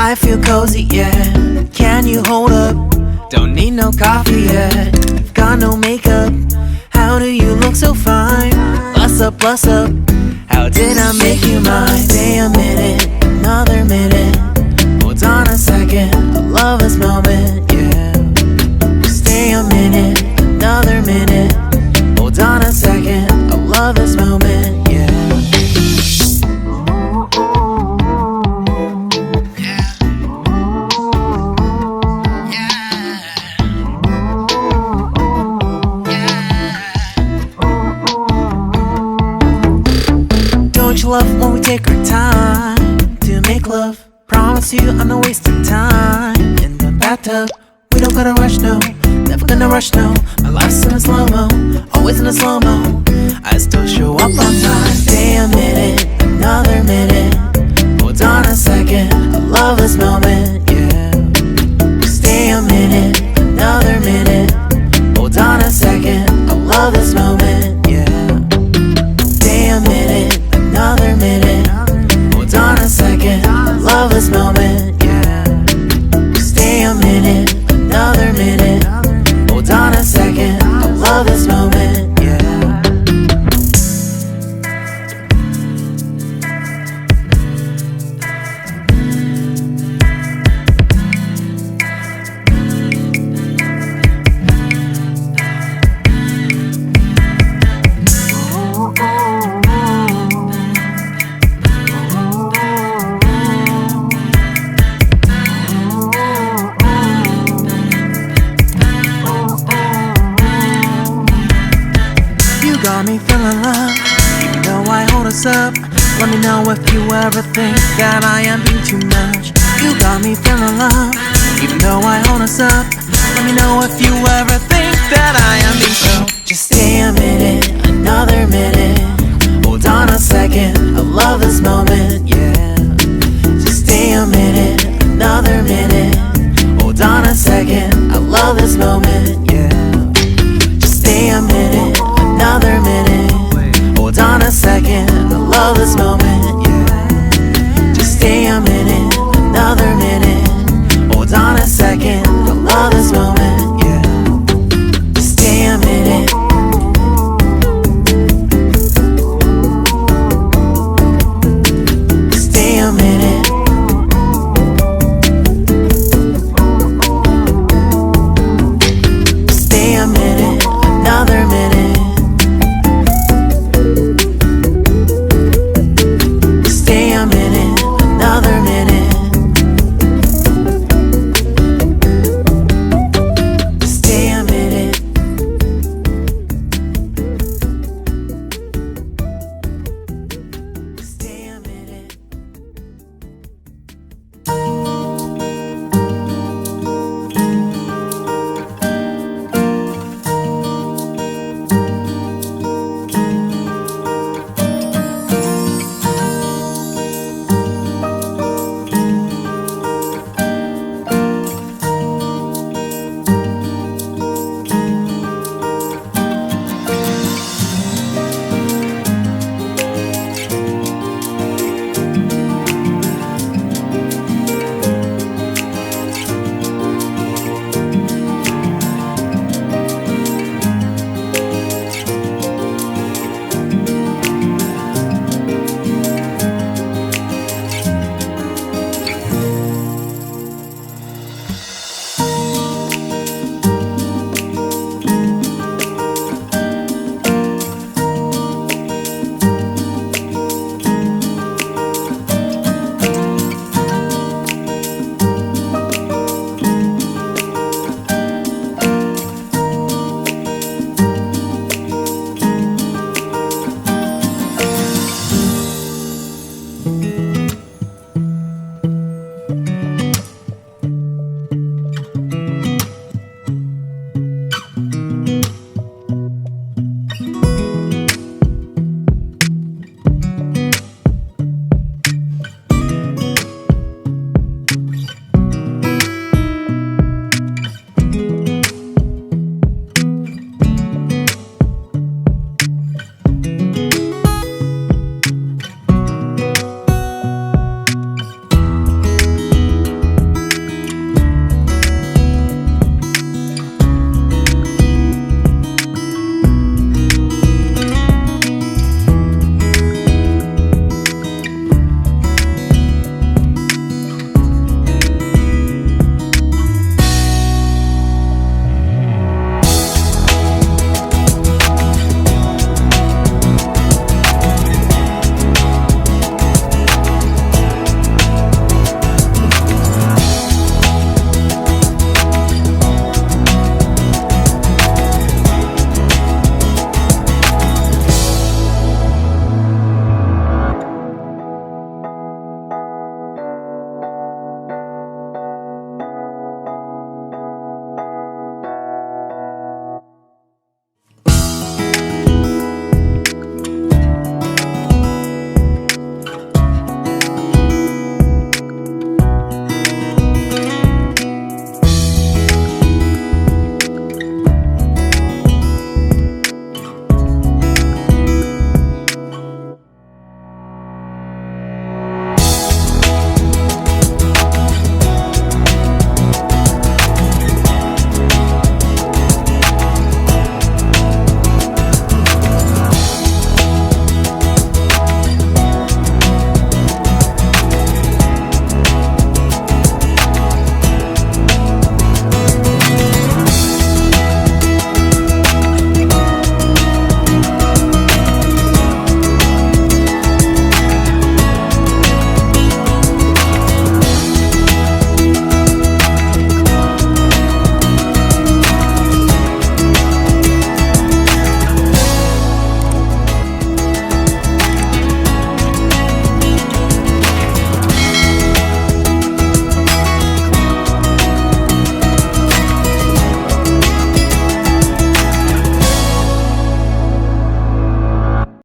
I feel cozy, yeah. Can you hold up? Don't need no coffee yet. You've got no makeup. How do you look so fine? Bust up, bust up. How did I make you mine? Stay a minute, another minute. Hold on a second, I love this moment, yeah. Stay a minute, another minute. Hold on a second, I love this moment, yeah. Don't you love when we take our time to make love? Promise you I'm not wasting time in the bathtub. We don't gotta rush, no, never gonna rush, no. My life's in a slow-mo, always in a slow-mo. I still show up on time. Stay a minute, another minute. Hold on a second, I love this moment, yeah. Stay a minute, another minute. Hold on a second, I love this moment, yeah. Stay a minute, another minute. Hold on a second, I love this moment, yeah. Stay a minute, another minute. Hold on a second, I love this moment, yeah. Got me feeling love, even though I hold us up. Let me know if you ever think that I am being too much. You got me feeling love, even though I hold us up. Let me know if you ever think that I am being so. Just stay a minute,